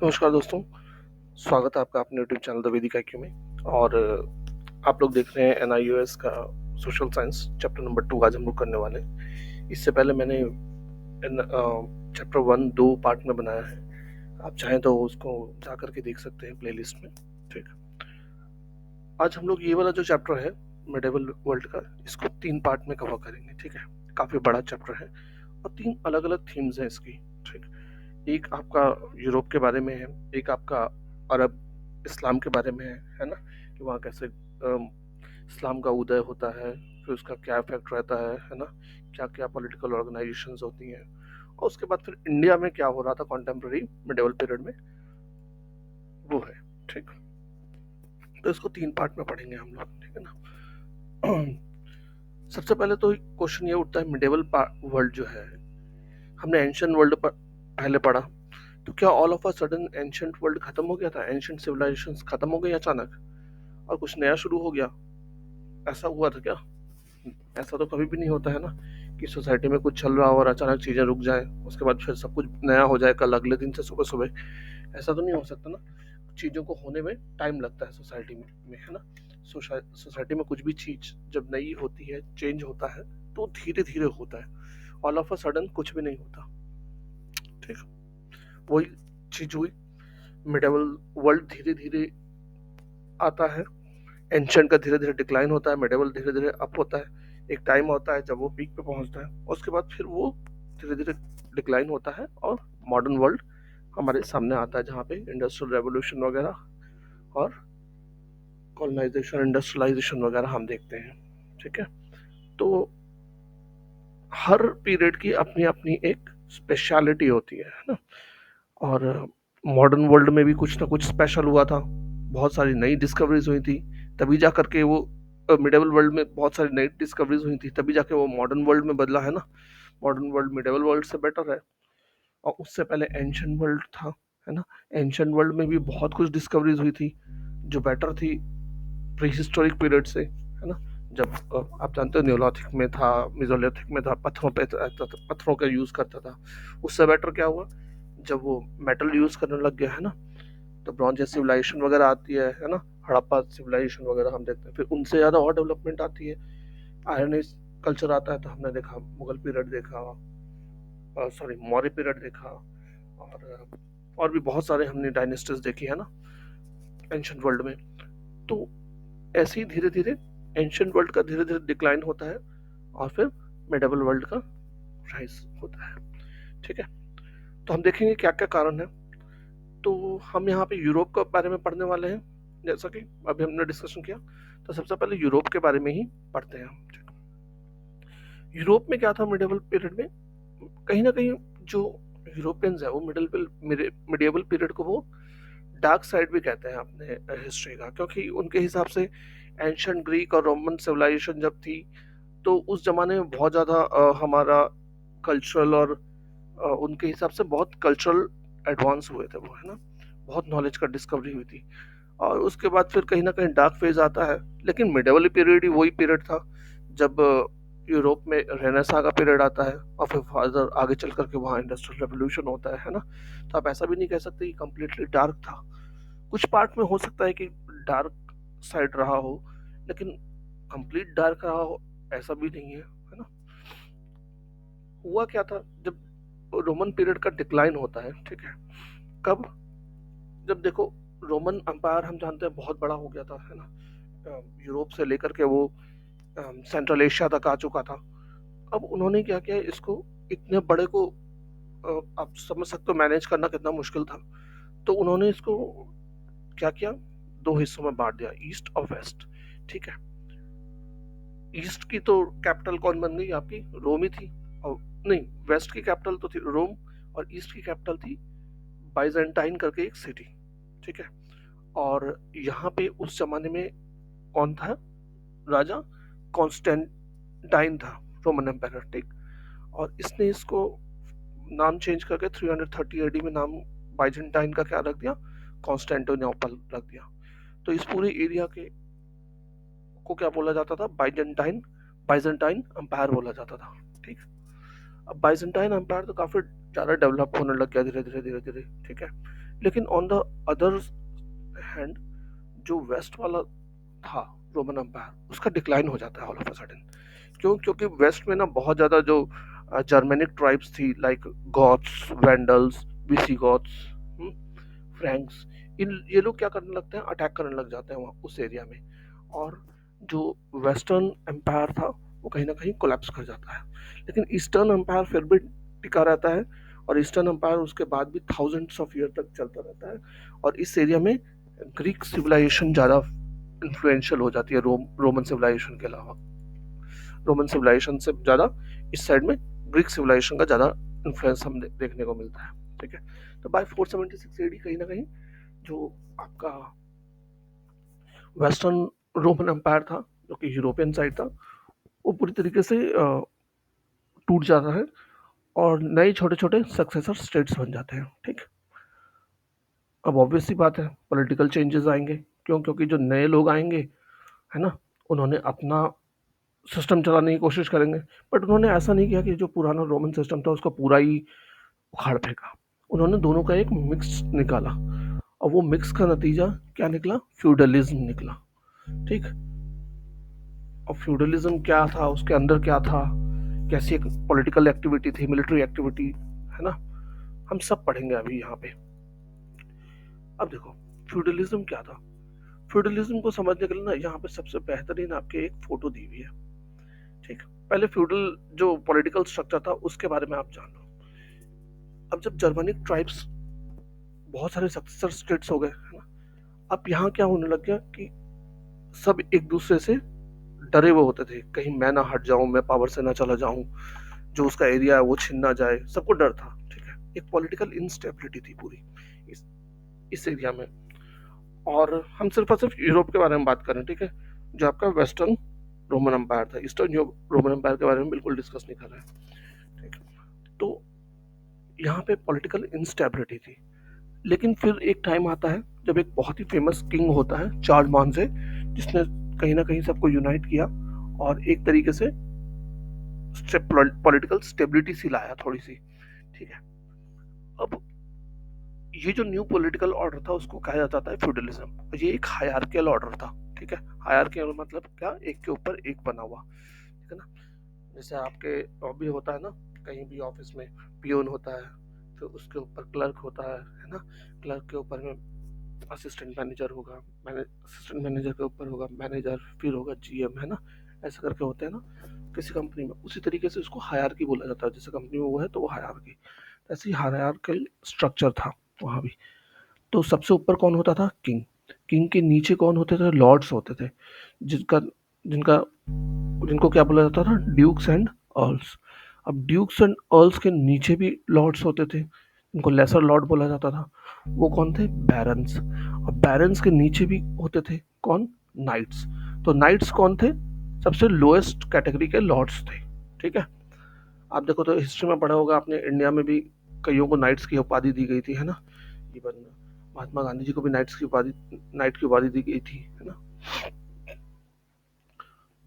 नमस्कार दोस्तों, स्वागत है आपका अपने यूट्यूब चैनल द वैदिक आईक्यू में। और आप लोग देख रहे हैं एनआईओएस का सोशल साइंस चैप्टर नंबर 2 आज हम लोग करने वाले हैं। इससे पहले मैंने चैप्टर 1 2 पार्ट में बनाया है, आप चाहें तो उसको जा करके देख सकते हैं प्लेलिस्ट में। ठीक, आज हम लोग ये वाला जो चैप्टर है मिडेवल वर्ल्ड का, इसको 3 पार्ट में कवर करेंगे। ठीक है, काफ़ी बड़ा चैप्टर है और 3 अलग अलग थीम्स हैं इसकी। ठीक, एक आपका यूरोप के बारे में है, एक आपका अरब इस्लाम के बारे में है ना, कि वहाँ कैसे इस्लाम का उदय होता है, फिर उसका क्या इफेक्ट रहता है ना, क्या क्या पॉलिटिकल ऑर्गेनाइजेशंस होती हैं, और उसके बाद फिर इंडिया में क्या हो रहा था कॉन्टेम्प्रेरी मिडेवल पीरियड में, वो है। ठीक, तो इसको 3 पार्ट में पढ़ेंगे हम लोग। ठीक है ना। सबसे पहले तो क्वेश्चन ये उठता है, मिडेवल वर्ल्ड जो है, हमने एंशियंट वर्ल्ड पर पहले पढ़ा, तो क्या all of a sudden ancient world खत्म हो गया था, एंशियंट सिविलाइजेशंस खत्म हो गई अचानक और कुछ नया शुरू हो गया? ऐसा हुआ था क्या? ऐसा तो कभी भी नहीं होता है ना, कि सोसाइटी में कुछ चल रहा हो और अचानक चीजें रुक जाए, उसके बाद फिर सब कुछ नया हो जाए कल अगले दिन से सुबह सुबह। ऐसा तो नहीं हो सकता ना, चीजों को होने में टाइम लगता है सोसाइटी में है ना। सोसाइटी में कुछ भी चीज जब नई होती है, चेंज होता है, तो धीरे धीरे होता है, ऑल ऑफ अ सडन कुछ भी नहीं होता। ठीक, वही चीज हुई, मिडेवल वर्ल्ड धीरे धीरे आता है, एंशियंट का धीरे धीरे डिक्लाइन होता है, मिडेवल धीरे धीरे अप होता है। एक टाइम होता है जब वो पीक पे पहुंचता है, उसके बाद फिर वो धीरे धीरे डिक्लाइन होता है और मॉडर्न वर्ल्ड हमारे सामने आता है, जहाँ पे इंडस्ट्रियल रेवोल्यूशन वगैरह और कॉलोनाइजेशन, इंडस्ट्रियलाइजेशन वगैरह हम देखते हैं। ठीक है, तो हर पीरियड की अपनी अपनी एक स्पेशलिटी होती है ना। और मॉडर्न वर्ल्ड में भी कुछ ना कुछ स्पेशल हुआ था, बहुत सारी नई डिस्कवरीज हुई थी, तभी जा करके वो मिडेवल वर्ल्ड में बहुत सारी नई डिस्कवरीज हुई थी, तभी जाके वो मॉडर्न वर्ल्ड में बदला है ना। मॉडर्न वर्ल्ड मिडेवल वर्ल्ड से बेटर है, और उससे पहले एंशियंट वर्ल्ड था, है ना। एंशियंट वर्ल्ड में भी बहुत कुछ डिस्कवरीज हुई थी जो बेटर थी प्री हिस्टोरिक पीरियड से, है ना। जब आप जानते हो न्यूलिथिक में था, मेसोलिथिक में था, पत्थरों का यूज करता था। उससे बेटर क्या हुआ, जब वो मेटल यूज करने लग गया है ना, तो ब्रॉन्ज सिविलाइजेशन वगैरह आती है ना, हड़प्पा सिविलाइजेशन वगैरह हम देखते हैं, फिर उनसे ज़्यादा और डेवलपमेंट आती है, आयरन एज कल्चर आता है, तो हमने देखा मुगल पीरियड देखा, सॉरी मौर्य पीरियड देखा, और भी बहुत सारे हमने डायनेस्टीज देखी है ना एंशियंट वर्ल्ड में। तो ऐसे ही धीरे धीरे एंशियंट वर्ल्ड का धीरे धीरे डिक्लाइन होता है और फिर मिडेवल वर्ल्ड का राइज होता है। ठीक है, तो हम देखेंगे क्या क्या कारण है। तो हम यहाँ पे यूरोप के बारे में पढ़ने वाले हैं, जैसा कि अभी हमने डिस्कशन किया। तो सबसे पहले यूरोप के बारे में ही पढ़ते हैं हम। यूरोप में क्या था मिडिवल पीरियड में, कहीं ना कहीं जो यूरोपियंस है वो मिडिवल पीरियड को वो डार्क साइड भी कहते हैं अपने हिस्ट्री का, क्योंकि उनके हिसाब से एंशियंट ग्रीक और रोमन सिविलाइजेशन जब थी, तो उस जमाने में बहुत ज़्यादा हमारा कल्चरल और उनके हिसाब से बहुत कल्चरल एडवांस हुए थे वो, है ना। बहुत नॉलेज का डिस्कवरी हुई थी, और उसके बाद फिर कहीं ना कहीं डार्क फेज आता है। लेकिन मिडेवल पीरियड ही वही पीरियड था जब यूरोप में रेनेसा का पीरियड आता है, और फिर फर्दर आगे चल करके वहाँ इंडस्ट्रियल रेवोल्यूशन होता है ना। तो आप ऐसा भी नहीं कह सकते कि कम्प्लीटली डार्क था, कुछ पार्ट में हो सकता है कि डार्क साइड रहा हो, लेकिन कंप्लीट डार्क रहा हो ऐसा भी नहीं है ना। हुआ क्या था, जब रोमन पीरियड का डिक्लाइन होता है, ठीक है, कब, जब देखो रोमन अम्पायर हम जानते हैं बहुत बड़ा हो गया था, है ना। यूरोप से लेकर के वो सेंट्रल एशिया तक आ चुका था। अब उन्होंने क्या किया, इसको इतने बड़े को आप समझ सकते हो मैनेज करना कितना मुश्किल था। तो उन्होंने इसको क्या किया, दो हिस्सों में बांट दिया, ईस्ट और वेस्ट। ठीक है, ईस्ट की तो कैपिटल कौन बन गई आपकी, रोम ही थी, और नहीं, वेस्ट की कैपिटल तो थी रोम, और ईस्ट की कैपिटल थी बाइजेंटाइन करके एक सिटी। ठीक है, और यहाँ पे उस जमाने में कौन था राजा, कॉन्स्टेंटाइन था, रोमन एम्पायर। ठीक, और इसने इसको नाम चेंज करके 330 एडी में नाम बाइजेंटाइन का क्या रख दिया, कॉन्स्टेंटिनोपल रख दिया। तो इस पूरे एरिया के को क्या बोला जाता था, बाइजेंटाइन बाइजेंटाइन एम्पायर बोला जाता था। ठीक, अब बाइजेंटाइन एम्पायर तो काफी ज्यादा डेवलप होने लग गया धीरे धीरे धीरे धीरे, ठीक है। लेकिन ऑन द अदर हैंड जो वेस्ट वाला था रोमन एम्पायर, उसका डिक्लाइन हो जाता है ऑल ऑफ अ सडन। क्यों? क्योंकि वेस्ट में ना बहुत ज्यादा जो जर्मेनिक ट्राइब्स थी, लाइक गॉथ्स, वेंडल्स, विसिगॉथ्स, फ्रैंक्स, इन ये लोग क्या करने लगते हैं, अटैक करने लग जाते हैं वहाँ उस एरिया में। और जो वेस्टर्न एम्पायर था वो कहीं ना कहीं कोलैप्स कर जाता है। लेकिन ईस्टर्न एम्पायर फिर भी टिका रहता है, और ईस्टर्न एम्पायर उसके बाद भी थाउजेंड्स ऑफ ईयर तक चलता रहता है। और इस एरिया में ग्रीक सिविलाइजेशन ज़्यादा इन्फ्लुएंशियल हो जाती है रोमन सिविलाइजेशन के अलावा। रोमन सिविलाइजेशन से ज़्यादा इस साइड में ग्रीक सिविलाइजेशन का ज़्यादा इन्फ्लुएंस हम देखने को मिलता है, ठीक है। तो बाय 476 एडी कहीं ना कहीं जो आपका वेस्टर्न रोमन एम्पायर था, जो कि यूरोपियन साइड था, वो पूरी तरीके से टूट जाता है, और नए छोटे छोटे सक्सेसर स्टेट्स बन जाते हैं, ठीक। अब ऑब्वियस सी बात है, पॉलिटिकल चेंजेस आएंगे। क्यों? क्योंकि जो नए लोग आएंगे, है ना, उन्होंने अपना सिस्टम चलाने की कोशिश करेंगे। बट उन्होंने ऐसा नहीं किया कि जो पुराना रोमन सिस्टम था उसको पूरा ही उखाड़ फेंका। उन्होंने दोनों का एक मिक्स निकाला, और वो मिक्स का नतीजा क्या निकला? फ्यूडलिज्म निकला, ठीक। और फ्यूडलिज्म क्या था, उसके अंदर क्या था, कैसी एक पॉलिटिकल एक्टिविटी थी, मिलिट्री एक्टिविटी, है ना, हम सब पढ़ेंगे अभी यहाँ पे। अब देखो, फ्यूडलिज्म क्या था। फ्यूडलिज्म को समझने के लिए ना यहाँ पे सबसे बेहतरीन आपके एक फोटो दी हुई है, ठीक। पहले फ्यूडल जो पॉलिटिकल स्ट्रक्चर था उसके बारे में आप जान लो। अब जब जर्मनिक ट्राइब्स बहुत सारे सक्सेसर स्टेट्स हो गए, है ना, अब यहाँ क्या होने लग गया कि सब एक दूसरे से डरे हुए होते थे, कहीं मैं ना हट जाऊं, मैं पावर से ना चला जाऊं, जो उसका एरिया है वो छिन ना जाए, सबको डर था, ठीक है। एक पॉलिटिकल इंस्टेबिलिटी थी पूरी इस इस एरिया में। और हम सिर्फ और सिर्फ यूरोप के बारे में बात करें, ठीक है, जो आपका वेस्टर्न रोमन एम्पायर था, ईस्टर्न रोमन एम्पायर के बारे में बिल्कुल डिस्कस नहीं कर रहे हैं, ठीक। तो यहाँ पे पॉलिटिकल इंस्टेबिलिटी थी। लेकिन फिर एक टाइम आता है जब एक बहुत ही फेमस किंग होता है चार्लमान से, जिसने कहीं ना कहीं सबको यूनाइट किया, और एक तरीके से पॉलिटिकल स्टेबिलिटी सी लाया थोड़ी सी, ठीक है। अब ये जो न्यू पॉलिटिकल ऑर्डर था उसको कहा जाता था फ्यूडलिज्म। ये एक हायरार्कियल ऑर्डर था, ठीक है। हायरार्कियल मतलब क्या? एक के ऊपर एक बना हुआ, ठीक है ना। जैसे आपके भी होता है ना, कहीं भी ऑफिस में पियोन होता है, फिर उसके ऊपर क्लर्क होता है ना। क्लर्क के ऊपर में असिस्टेंट मैनेजर होगा, असिस्टेंट मैनेजर के ऊपर होगा मैनेजर, फिर होगा जीएम, है ना। ऐसा करके होते हैं ना किसी कंपनी में। उसी तरीके से उसको हायरार्की बोला जाता है, जैसे कंपनी में वो है तो वो हायरार्की। ऐसी हायरार्कियल स्ट्रक्चर था वहाँ भी। तो सबसे ऊपर कौन होता था? किंग। किंग के नीचे कौन होते थे? लॉर्ड्स होते थे, जिनका जिनका जिनको क्या बोला जाता था? Dukes and earls. अब ड्यूक्स एंड अर्ल्स के नीचे भी लॉर्ड्स होते थे, उनको लेसर लॉर्ड बोला जाता था। वो कौन थे? बैरन्स। और बैरन्स के नीचे भी होते थे कौन? नाइट्स। तो नाइट्स कौन थे? सबसे लोएस्ट कैटेगरी के लॉर्ड्स थे, ठीक है। आप देखो तो हिस्ट्री में पढ़ा होगा आपने, इंडिया में भी कईयों को नाइट्स की उपाधि दी गई थी, है ना। इवन महात्मा गांधी जी को भी नाइट की उपाधि दी गई थी, है ना।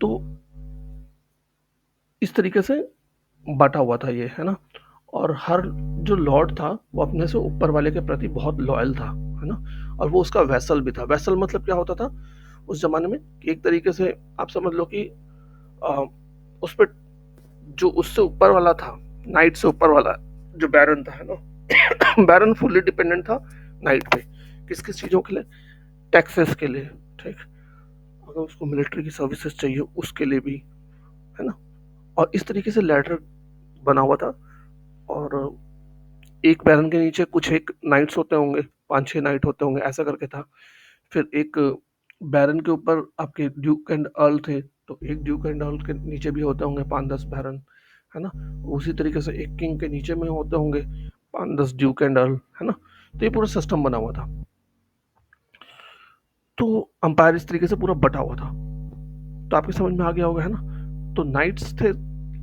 तो इस तरीके से बटा हुआ था ये, है ना। और हर जो लॉर्ड था वो अपने से ऊपर वाले के प्रति बहुत लॉयल था, है ना। और वो उसका वैसल भी था। वैसल मतलब क्या होता था उस जमाने में? कि एक तरीके से आप समझ लो कि उस पर जो उससे ऊपर वाला था, नाइट से ऊपर वाला जो बैरन था, है ना, बैरन फुल्ली डिपेंडेंट था नाइट पे। किस किस चीज़ों के लिए? टैक्सेस के लिए, ठीक। अगर उसको मिलिट्री की सर्विसेज चाहिए उसके लिए भी, है ना। और इस तरीके से लैडर बना हुआ था। और एक बैरन के नीचे कुछ एक नाइट्स होते होंगे, 5-6 नाइट होते होंगे, ऐसा करके था। फिर एक बैरन के ऊपर आपके ड्यूक एंड अर्ल थे, तो एक ड्यूक एंड अर्ल के नीचे भी होते होंगे 5-10 बैरन, है ना। उसी तरीके से एक किंग के नीचे में होते होंगे 5-10 ड्यूक एंड अर्ल, है ना। तो ये पूरा सिस्टम बना हुआ था। तो अंपायर इस तरीके से पूरा बटा हुआ था। तो आपके समझ में आ गया होगा, है ना। तो नाइट्स थे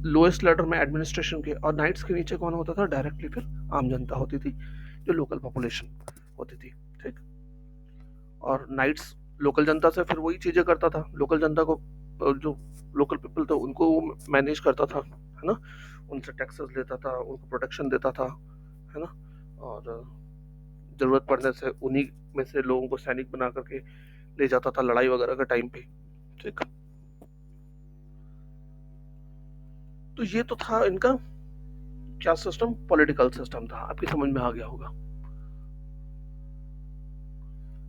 लोएस्ट लेडर में एडमिनिस्ट्रेशन के, और नाइट्स के नीचे कौन होता था? डायरेक्टली फिर आम जनता होती थी, जो लोकल पॉपुलेशन होती थी, ठीक। और नाइट्स लोकल जनता से फिर वही चीजें करता था, लोकल जनता को जो लोकल पीपल थे उनको वो मैनेज करता था, है ना। उनसे टैक्सेस लेता था, उनको प्रोटेक्शन देता था, है ना। और जरूरत पड़ने से उन्हीं में से लोगों को सैनिक बना करके ले जाता था लड़ाई वगैरह के टाइम पे। ठीक। तो ये तो था इनका क्या सिस्टम, पॉलिटिकल सिस्टम था, आपकी समझ में आ गया होगा।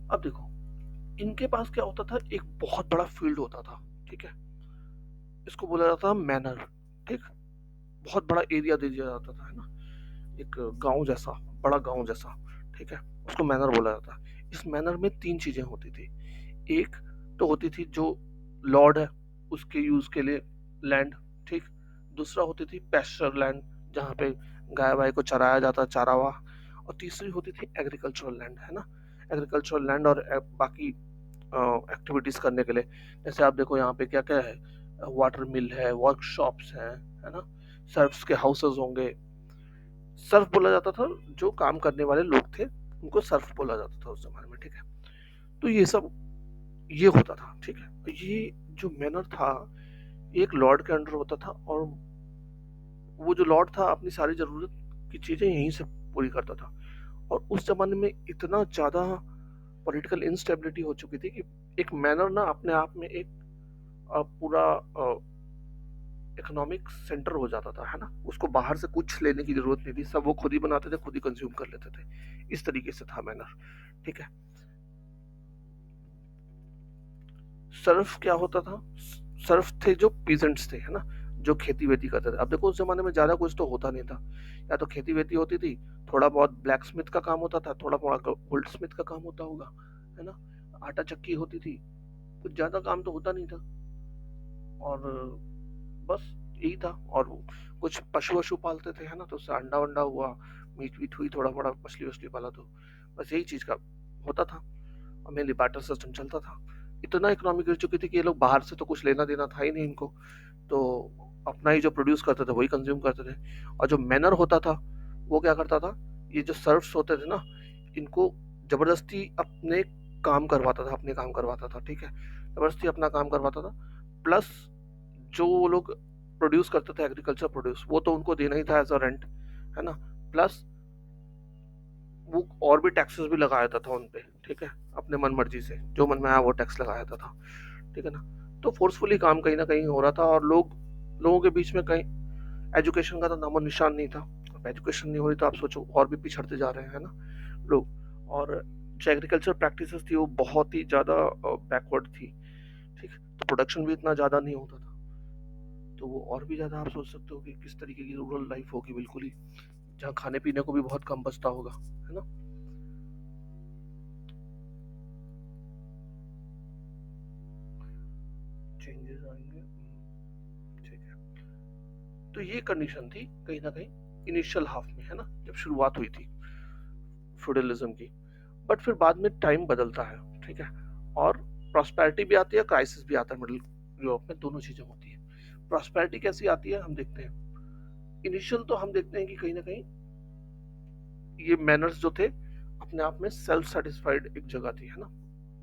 अब देखो इनके पास क्या होता था, एक बहुत बड़ा फील्ड होता था। ठीक है, इसको बोला जाता था मैनर। ठीक, बहुत बड़ा एरिया दे दिया जाता था, है ना, एक गांव जैसा, बड़ा गांव जैसा। ठीक है, उसको मैनर बोला जाता है। इस मैनर में तीन चीजें होती थी। एक तो होती थी जो लॉर्ड है उसके यूज के लिए लैंड। ठीक, दूसरा होती थी पैस्चर लैंड, जहाँ पे गाय वाय को चराया जाता, चारावाह। और तीसरी होती थी एग्रीकल्चरल लैंड, है ना, एग्रीकल्चरल लैंड और बाकी एक्टिविटीज करने के लिए। जैसे आप देखो यहाँ पे क्या क्या है, वाटर मिल है, वर्कशॉप्स हैं, है ना, सर्फ्स के हाउसेस होंगे। सर्फ बोला जाता था, जो काम करने वाले लोग थे उनको सर्फ बोला जाता था उस जमाने में। ठीक है, तो ये सब ये होता था। ठीक है, तो ये जो मैनर था एक लॉर्ड के अंडर होता था, और वो जो लॉर्ड था अपनी सारी जरूरत की चीजें यहीं से पूरी करता था। और उस जमाने में इतना ज्यादा पॉलिटिकल इंस्टेबिलिटी हो चुकी थी कि एक मैनर ना अपने आप में एक पूरा इकोनॉमिक सेंटर हो जाता था, है ना। उसको बाहर से कुछ लेने की जरूरत नहीं थी, सब वो खुद ही बनाते थे, खुद ही कंज्यूम कर लेते थे। इस तरीके से था मैनर। ठीक है, सर्फ क्या होता था, सर्फ थे जो पीजेंट्स थे, है ना, जो खेती वेती करते थे। अब देखो उस जमाने में ज्यादा कुछ तो होता नहीं था, या तो खेती वेती होती थी, थोड़ा बहुत ब्लैक स्मिथ का काम होता था, थोड़ा थोड़ा गोल्ड स्मिथ का काम होता होगा, है ना, आटा चक्की होती थी, कुछ ज्यादा काम तो होता नहीं था। और बस यही था। और कुछ पशु वशु पालते थे, है ना, तो उससे अंडा वंडा हुआ, मीट वीट हुई, थोड़ा बड़ा मछली वछली पाला, तो बस यही चीज का होता था। और मेनली बाटर सिस्टम चलता था। इतना इकोनॉमी गिर चुकी थी कि ये लोग बाहर से तो कुछ लेना देना था ही नहीं इनको, तो अपना ही जो प्रोड्यूस करते थे वही कंज्यूम करते थे। और जो मैनर होता था वो क्या करता था, ये जो सर्फ्स होते थे ना, इनको जबरदस्ती अपने काम करवाता था, अपने काम करवाता था। ठीक है, जबरदस्ती अपना काम करवाता था। प्लस जो वो लोग प्रोड्यूस करते थे एग्रीकल्चर प्रोड्यूस, वो तो उनको देना ही था एज अ रेंट, है ना। प्लस वो और भी टैक्सेस भी लगा देता था उन पे। ठीक है, अपने मन मर्जी से जो मन में आया वो टैक्स लगा देता था। ठीक है ना, तो फोर्सफुली काम कहीं ना कहीं हो रहा था, और लोगों के बीच में कहीं एजुकेशन का तो नामो निशान नहीं था। अब एजुकेशन नहीं हो रही तो आप सोचो और भी पिछड़ते जा रहे हैं, है ना, लोग। और जो एग्रीकल्चर प्रैक्टिसेस थी वो बहुत ही ज़्यादा बैकवर्ड थी। ठीक, तो प्रोडक्शन भी इतना ज़्यादा नहीं होता था, तो वो और भी ज़्यादा आप सोच सकते हो कि किस तरीके की रूरल लाइफ होगी, बिल्कुल ही, जहाँ खाने पीने को भी बहुत कम बचता होगा, है ना। चेंजेस आएंगे। ठीक है, तो ये कंडीशन थी कहीं ना कहीं इनिशियल हाफ में, है ना, जब शुरुआत हुई थी फ्यूडलिज्म की। बट फिर बाद में टाइम बदलता है। ठीक है, और प्रॉस्पेरिटी भी आती है, क्राइसिस भी आता है, मिडिल यूरोप में दोनों चीजें होती है। प्रॉस्पेरिटी कैसी आती है हम देखते हैं। इनिशियल तो हम देखते हैं कि कहीं ना कहीं ये मैनर्स जो थे अपने आप में सेल्फ सेटिस्फाइड एक जगह थी, है ना,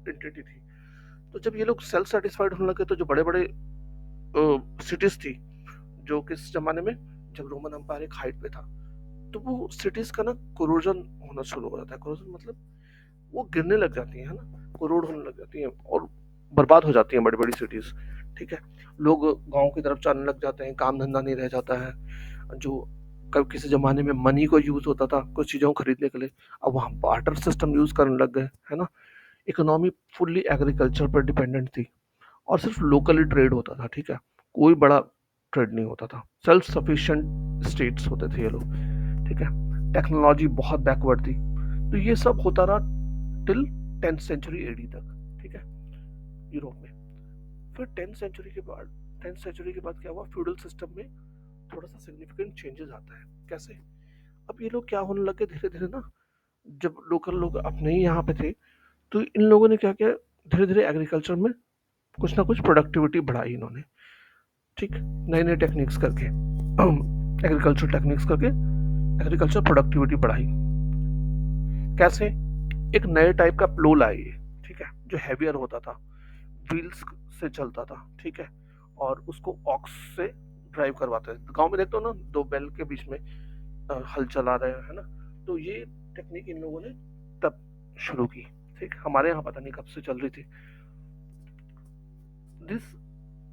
एंटिटी थी। तो जब ये लोग सेल्फ सेटिस्फाइड होने लगे तो जो बड़े बड़े सिटीज थी, जो किस जमाने में, जब रोमन एम्पायर एक हाइट पे था, तो वो सिटीज का ना कोरोजन होना शुरू हो जाता है। कोरोजन मतलब वो गिरने लग जाती है ना, कोरोड होने लग जाती है और बर्बाद हो जाती हैं बड़ी बड़ी सिटीज। ठीक है, लोग गांव की तरफ जाने लग जाते हैं, काम धंधा नहीं रह जाता है। जो कब किसी जमाने में मनी को यूज होता था कुछ चीजों को खरीदने के लिए, अब वहाँ बार्टर सिस्टम यूज करने लग गए, है ना। इकोनॉमी फुल्ली एग्रीकल्चर पर डिपेंडेंट थी, और सिर्फ लोकली ट्रेड होता था। ठीक है, कोई बड़ा ट्रेड नहीं होता था, सेल्फ सफिशिएंट स्टेट्स होते थे ये लोग। ठीक है, टेक्नोलॉजी बहुत बैकवर्ड थी। तो ये सब होता रहा टिल 10th सेंचुरी एडी तक। ठीक है, यूरोप में। फिर 10th सेंचुरी के बाद क्या हुआ, फ्यूडल सिस्टम में थोड़ा सा सिग्निफिकेंट चेंजेस आता है। कैसे, अब ये लोग क्या होने लगे धीरे धीरे ना, जब लोकल लोग अपने ही यहाँ पे थे, तो इन लोगों ने क्या किया, धीरे धीरे एग्रीकल्चर में कुछ ना कुछ प्रोडक्टिविटी बढ़ाई इन्होंने। ठीक, नए नए टेक्निक्स करके, एग्रीकल्चर टेक्निक्स करके एग्रीकल्चर प्रोडक्टिविटी बढ़ाई। कैसे, एक नए टाइप का प्लो लाए ये। ठीक है, जो हैवियर होता था, व्हील्स से चलता था। ठीक है, और उसको ऑक्स से ड्राइव करवाते थे। गाँव में देखते हो ना 2 बैल के बीच में हल चला रहे हैं, है ना? तो ये टेक्निक इन लोगों ने तब शुरू की, ठीक? हमारे यहाँ पता नहीं कब से चल रही थी। दिस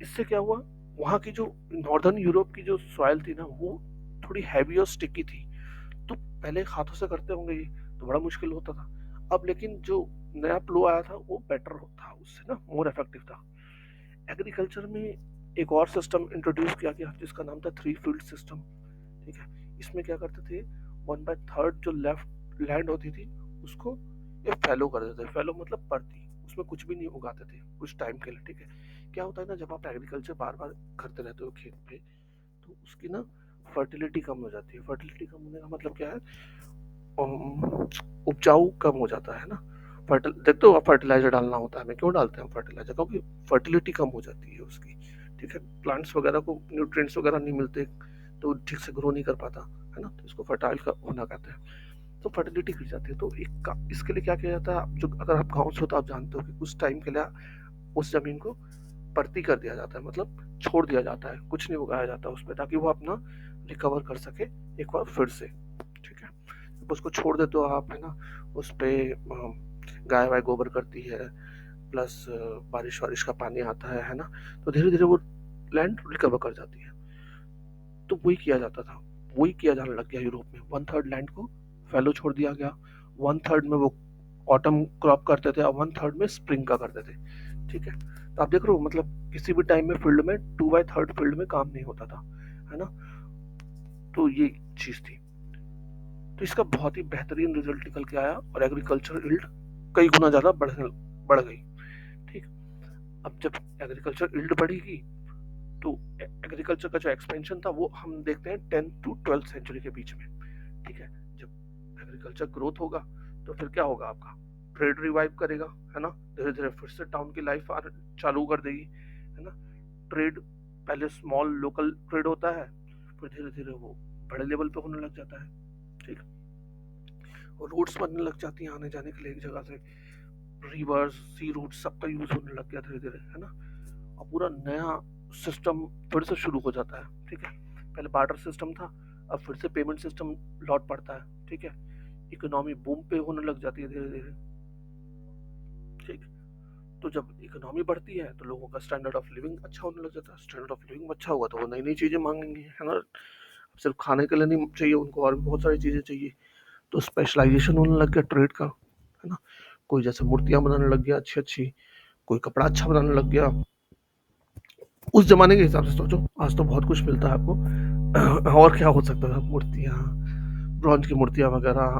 इससे क्या हुआ, वहाँ की जो नॉर्दर्न यूरोप की जो सॉइल थी ना, वो थोड़ी हैवी और स्टिकी थी। तो पहले हाथों से करते होंगे ये, तो बड़ा मुश्किल होता था। अब लेकिन जो नया प्लो आया था वो बेटर था, उससे ना मोर इफेक्टिव था। एग्रीकल्चर में एक और सिस्टम इंट्रोड्यूस किया गया जिसका नाम था 3 फील्ड सिस्टम, ठीक है? इसमें क्या करते थे, 1/3 जो लेफ्ट लैंड होती थी उसको ये फैलो कर देते थे। फैलो मतलब परती, उसमें कुछ भी नहीं उगाते थे कुछ टाइम के लिए, ठीक है? क्या होता है ना, जब आप एग्रीकल्चर बार बार करते रहते हो खेत पे, तो उसकी ना फर्टिलिटी कम हो जाती है। फर्टिलिटी कम होने का मतलब क्या है, उपजाऊ कम हो जाता है ना। फर्टिल देखते हो, फर्टिलाइजर डालना होता है, हमें क्यों डालते हैं फर्टिलाइजर? क्योंकि फर्टिलिटी कम हो जाती है उसकी, ठीक है? प्लांट्स वगैरह को न्यूट्रिएंट्स वगैरह नहीं मिलते, तो ठीक से ग्रो नहीं कर पाता, है ना? तो इसको फर्टाइल का होना कहते हैं। तो फर्टिलिटी गिर जाती है। तो इसके लिए क्या किया जाता है, जो अगर आप गाँव से हो तो आप जानते हो कि कुछ टाइम के लिए उस जमीन को परती कर दिया जाता है, मतलब छोड़ दिया जाता है, कुछ नहीं उगाया जाता उस पर, ताकि वो अपना रिकवर कर सके एक बार फिर से, ठीक है? जब उसको छोड़ देते हो आप, है ना, उस पे गाय वाय गोबर करती है, प्लस बारिश वारिश का पानी आता है ना, तो धीरे धीरे वो लैंड रिकवर कर जाती है। तो वही किया जाता था, वही किया जाने लग गया यूरोप में। 1/3 लैंड को फैलो छोड़ दिया गया, 1/3 में वो ऑटम क्रॉप करते थे और 1/3 में स्प्रिंग का करते थे, ठीक है? तो आप देख रहे हो, मतलब किसी भी टाइम में फील्ड में 2/3 फील्ड में काम नहीं होता था, है ना? तो ये चीज थी। तो इसका बहुत ही बेहतरीन रिजल्ट निकल के आया और एग्रीकल्चर यील्ड कई गुना ज्यादा बढ़ गई, ठीक? अब जब एग्रीकल्चर यील्ड बढ़ेगी, तो एग्रीकल्चर का जो एक्सपेंशन था वो हम देखते हैं 10th to 12th सेंचुरी के बीच में, ठीक है? जब एग्रीकल्चर ग्रोथ होगा तो फिर क्या होगा आपका, ट्रेड रिवाइव करेगा, है ना? धीरे धीरे फिर से टाउन की लाइफ चालू कर देगी, है ना? ट्रेड पहले स्मॉल लोकल ट्रेड होता है, फिर धीरे धीरे वो बड़े लेवल पे होने लग जाता है, ठीक? और रूट्स बनने लग जाती हैं आने जाने के लिए एक जगह से, रिवर्स सी रूट सबका यूज होने लग गया धीरे धीरे, है ना? और पूरा नया सिस्टम फिर से शुरू हो जाता है, ठीक है? पहले बार्टर सिस्टम था, अब फिर से पेमेंट सिस्टम लौट पड़ता है, ठीक है? इकोनॉमी बूम पे होने लग जाती है धीरे धीरे, ठीक? तो जब इकोनॉमी बढ़ती है तो लोगों का स्टैंडर्ड ऑफ लिविंग अच्छा होने लग जाता है। स्टैंडर्ड ऑफ लिविंग अच्छा हुआ तो वो नई नई चीजें मांगेंगे, है ना? सिर्फ खाने के लिए नहीं चाहिए उनको, और भी बहुत सारी चीजें चाहिए। तो स्पेशलाइजेशन होने लग गया ट्रेड का, है ना? कोई जैसे मूर्तियां बनाने लग गया अच्छी अच्छी, कोई कपड़ा अच्छा बनाने लग गया। उस जमाने के हिसाब से सोचो, आज तो बहुत कुछ मिलता है आपको। और क्या हो सकता था, मूर्तियां, ब्रॉन्ज की मूर्तियां वगैरह,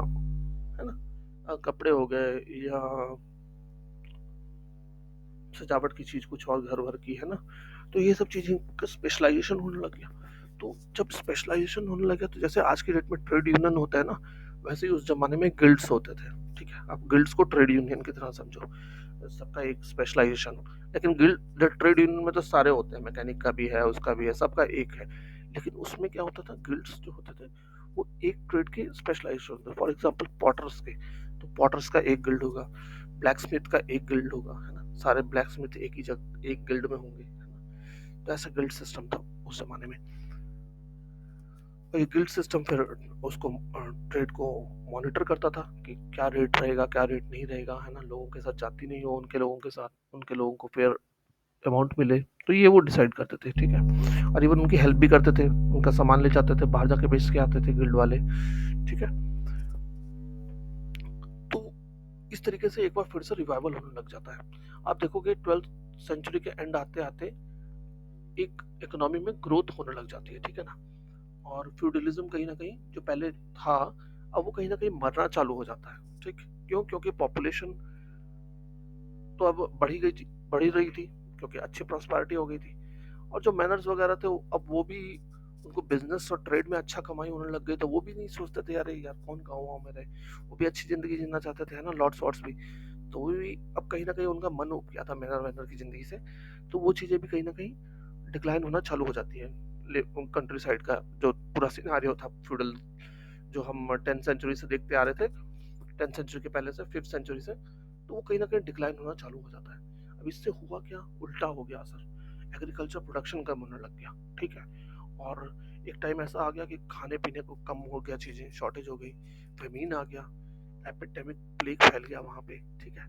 है ना? कपड़े हो गए, या सजावट की चीज कुछ और घर भर की, है ना? तो ये सब चीजें का स्पेशलाइजेशन होने लग गया। तो जब स्पेशलाइजेशन होने लगा, तो जैसे आज की डेट में ट्रेड यूनियन होता है ना, वैसे ही उस जमाने में गिल्ड्स होते थे, ठीक है? आप गिल्ड्स को ट्रेड यूनियन की तरह समझो, सबका एक स्पेशलाइजेशन। लेकिन गिल्ड ट्रेड यूनियन में तो सारे होते हैं, मैकेनिक का भी है, उसका भी है, सबका एक है। लेकिन उसमें क्या होता था, गिल्ड्स जो होते थे वो एक ट्रेड के स्पेशलाइजेशन होते थे। फॉर एग्जाम्पल पॉटर्स के, तो पॉटर्स का एक गिल्ड होगा, ब्लैक स्मिथ का एक गिल्ड होगा, है ना? सारे ब्लैक स्मिथ एक ही जगह एक गिल्ड में होंगे, है ना? तो ऐसा गिल्ड सिस्टम था उस जमाने में। और ये गिल्ड सिस्टम फिर उसको ट्रेड को मॉनिटर करता था कि क्या रेट रहेगा, क्या रेट नहीं रहेगा, है ना? लोगों के साथ जाती नहीं हो, उनके लोगों के साथ, उनके लोगों को फेयर अमाउंट मिले, तो ये वो डिसाइड करते थे, ठीक है? और इवन उनकी हेल्प भी करते थे, उनका सामान ले जाते थे, बाहर जाके बेच के आते थे गिल्ड वाले, ठीक है? तो इस तरीके से एक बार फिर से रिवाइवल होने लग जाता है। आप देखोगे 12th सेंचुरी के एंड आते आते एक इकोनॉमी में ग्रोथ होने लग जाती है, ठीक है ना? और फ्यूडलिज्म कहीं ना कहीं जो पहले था, अब वो कहीं ना कहीं मरना चालू हो जाता है, ठीक? क्यों? क्योंकि पॉपुलेशन तो अब बढ़ ही रही थी, क्योंकि अच्छी प्रॉस्पेरिटी हो गई थी। और जो मैनर्स वगैरह थे अब वो भी, उनको बिजनेस और ट्रेड में अच्छा कमाई होने लग गई, तो वो भी नहीं सोचते थे यार यार कौन गाँव में रहे, वो भी अच्छी जिंदगी जीना चाहते थे, है ना? लॉर्ड्स वॉर्ड्स भी। तो वो भी अब कहीं ना कहीं उनका मन उब गया था मैनर वैनर की जिंदगी से, तो वो चीजें भी कहीं ना कहीं डिक्लाइन होना चालू हो जाती है। कंट्री साइड का जो पूरा सिनारियो था फ्यूडल, जो हम 10th सेंचुरी से देखते आ रहे थे, 10th सेंचुरी के पहले से 5th सेंचुरी से, तो वो कहीं ना कहीं डिक्लाइन होना चालू हो जाता है। अब इससे हुआ क्या, उल्टा हो गया असर, एग्रीकल्चर प्रोडक्शन कम होने लग गया, ठीक है? और एक टाइम ऐसा आ गया कि खाने पीने को कम हो गया, चीज़ें शॉर्टेज हो गई, फेमीन आ गया, एपिडेमिक प्लेग फैल गया वहाँ पे, ठीक है।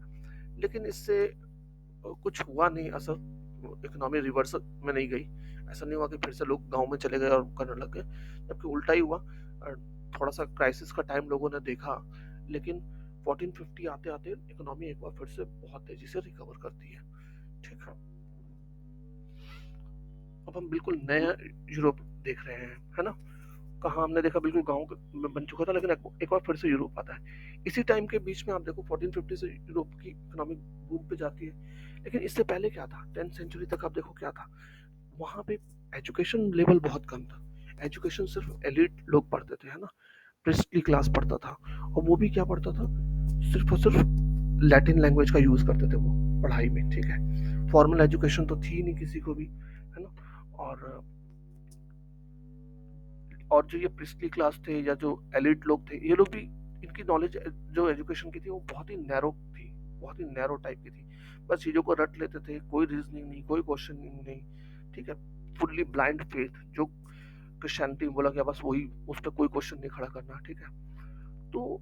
लेकिन इससे कुछ हुआ नहीं असर, इकोनॉमी रिवर्स में नहीं गई। ऐसा नहीं हुआ कि फिर से लोग गांव में चले गए और करने लग गए, जबकि उल्टा ही हुआ। थोड़ा सा क्राइसिस का टाइम लोगों ने देखा, लेकिन 1450 आते आते इकोनॉमी एक बार फिर से बहुत तेजी से रिकवर करती है, ठीक है। अब हम बिल्कुल नया यूरोप देख रहे हैं, है ना। कहाँ हमने देखा, बिल्कुल गांव में बन चुका था, लेकिन एक बार फिर से यूरोप आता है। इसी टाइम के बीच में आप देखो 1450 से यूरोप की इकोनॉमिक बूम पे जाती है। लेकिन इससे पहले क्या था, 10th सेंचुरी तक आप देखो क्या था। वहाँ पे एजुकेशन लेवल बहुत कम था। एजुकेशन सिर्फ एलिट लोग पढ़ते थे, है ना। प्रिस्टली क्लास पढ़ता था, और वो भी क्या पढ़ता था, सिर्फ और सिर्फ लैटिन लैंग्वेज का यूज करते थे वो पढ़ाई में, ठीक है। फॉर्मल एजुकेशन तो थी नहीं किसी को भी, है ना। और जो ये प्रिस्टली क्लास थे या जो एलिट लोग थे, ये लोग भी, इनकी नॉलेज जो एजुकेशन की थी वो बहुत ही नैरो थी, बहुत ही नैरो टाइप की थी। बस चीज़ों को रट लेते थे, कोई रीजनिंग नहीं, कोई क्वेश्चनिंग नहीं, ठीक है। फुल्ली ब्लाइंड फेथ, जो क्रिश्चियनिटी बोला गया बस वही, उस पर कोई क्वेश्चन नहीं खड़ा करना, ठीक है। तो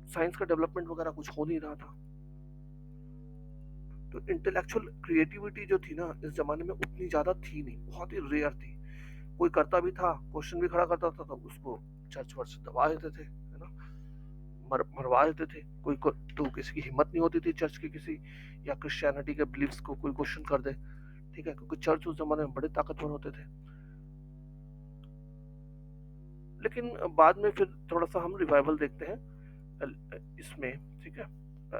साइंस का डेवलपमेंट वगैरह कुछ हो नहीं रहा था। तो इंटेलेक्चुअल क्रिएटिविटी जो थी ना इस जमाने में उतनी ज्यादा थी नहीं, बहुत ही रेयर थी। कोई करता भी था, क्वेश्चन भी खड़ा करता था, तो उसको चर्च वर्च दबा देते थे, है ना। मरवा देते थे कोई को, तो किसी की हिम्मत नहीं होती थी चर्च के किसी या क्रिश्चियनिटी के बिलीफ्स को कोई क्वेश्चन कर दे, ठीक है, क्योंकि चर्च उस जमाने में बड़े ताकतवर होते थे। लेकिन बाद में फिर थोड़ा सा हम रिवाइवल देखते हैं इसमें, ठीक है,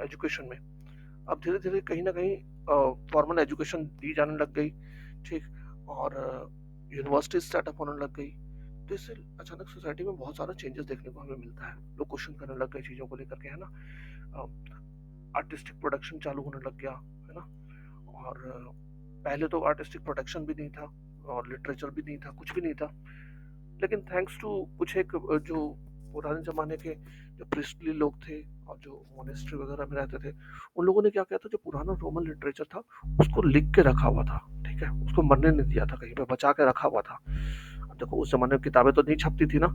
एजुकेशन में। अब धीरे धीरे कहीं ना कहीं फॉर्मल एजुकेशन दी जाने लग गई, ठीक। और यूनिवर्सिटी स्टार्टअप होने लग गई। तो इससे अचानक सोसाइटी में बहुत सारा चेंजेस देखने को हमें मिलता है। लोग क्वेश्चन करने लग गए चीज़ों को लेकर के, है ना। आर्टिस्टिक प्रोडक्शन चालू होने लग गया, है ना। और पहले तो आर्टिस्टिक प्रोडक्शन भी नहीं था, और लिटरेचर भी नहीं था, कुछ भी नहीं था। लेकिन थैंक्स टू कुछ एक जो पुराने जमाने के जो प्रिस्टली लोग थे और जो मोनेस्ट्री वगैरह में रहते थे, उन लोगों ने क्या किया था, जो पुराना रोमन लिटरेचर था उसको लिख के रखा हुआ था, ठीक है। उसको मरने नहीं दिया था, कहीं पे बचा के रखा हुआ था। अब देखो उस जमाने में किताबें तो नहीं छपती थी ना,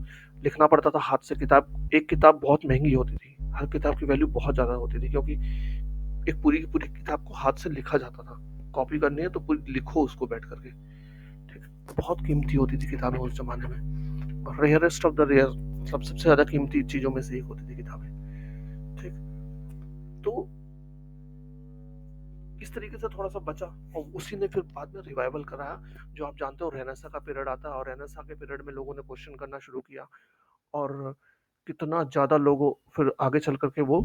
लिखना पड़ता था हाथ से। किताब, एक किताब बहुत महंगी होती थी, हर किताब की वैल्यू बहुत ज्यादा होती थी, क्योंकि एक पूरी की पूरी किताब को हाथ से लिखा जाता था। कॉपी करनी है तो पूरी लिखो उसको बैठ करके, ठीक है। बहुत कीमती होती थी किताबें उस जमाने में, और रेयरेस्ट ऑफ द रेयर, मतलब सबसे ज्यादा कीमती चीजों में से एक होती थी किताबें, ठीक। तो इस तरीके से थोड़ा सा बचा, और उसी ने फिर बाद में रिवाइवल कराया। जो आप जानते हो रेनेसा का पीरियड आता है, और रेनेसा के पीरियड में लोगों ने क्वेश्चन करना शुरू किया, और कितना ज्यादा लोगों फिर आगे चल करके वो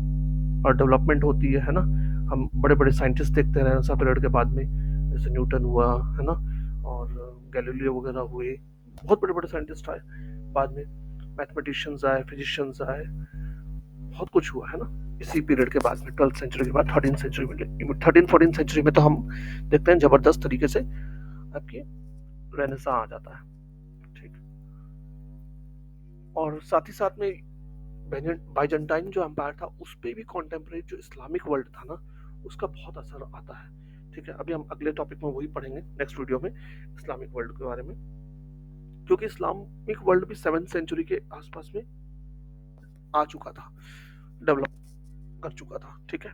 डेवलपमेंट होती है ना। हम बड़े बड़े साइंटिस्ट देखते हैं रेनेसा पीरियड के बाद में, जैसे न्यूटन हुआ, है ना, और गैलीलियो वगैरह हुए, बहुत बड़े बड़े साइंटिस्ट आए बाद में, मैथमेटिशियंस आए, फिजिशियंस आए, बहुत कुछ हुआ, है ना। इसी पीरियड के बाद में 12th सेंचुरी के बाद 13th सेंचुरी में, 13th 14th सेंचुरी में तो हम देखते हैं जबरदस्त तरीके से आपकी रेनेसा आ जाता है, ठीक। और साथ ही साथ में बाइजेंटाइन जो एम्पायर था उस पर भी कॉन्टेम्परेरी जो इस्लामिक वर्ल्ड था ना, उसका बहुत असर आता है, ठीक है। अभी हम अगले टॉपिक में वही पढ़ेंगे नेक्स्ट वीडियो में, इस्लामिक वर्ल्ड के बारे में। क्योंकि इस्लामिक वर्ल्ड भी 7th सेंचुरी के आसपास में आ चुका था, डेवलप कर चुका था, ठीक है,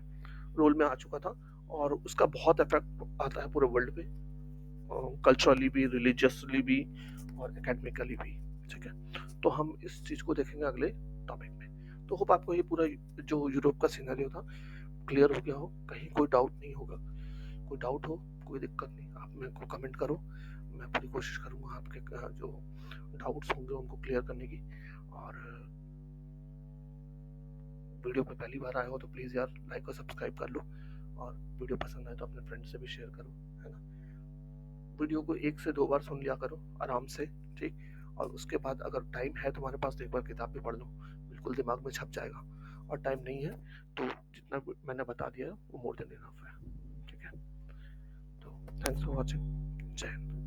रोल में आ चुका था। और उसका बहुत इफेक्ट आता है पूरे वर्ल्ड पे, कल्चरली भी, रिलीजियसली भी, और एकेडमिकली भी, ठीक है। तो हम इस चीज़ को देखेंगे अगले टॉपिक में। तो होप आपको ये पूरा जो यूरोप का सिनेरियो था क्लियर हो गया हो, कहीं कोई डाउट नहीं होगा। कोई डाउट हो, कोई दिक्कत नहीं, आप मेरे को कमेंट करो, मैं पूरी कोशिश करूँगा आपके जो डाउट्स होंगे उनको क्लियर करने की। और वीडियो पे पहली बार आए हो तो प्लीज़ यार लाइक और सब्सक्राइब कर लो, और वीडियो पसंद आए तो अपने फ्रेंड से भी शेयर करो, है ना। वीडियो को 1 से 2 बार सुन लिया करो आराम से, ठीक। और उसके बाद अगर टाइम है तुम्हारे पास तो एक बार किताब भी पढ़ लो, बिल्कुल दिमाग में छप जाएगा। और टाइम नहीं है तो जितना मैंने बता दिया वो मोर देन इनफ है, ठीक है। तो थैंक्स फॉर वॉचिंग, जय हिंद।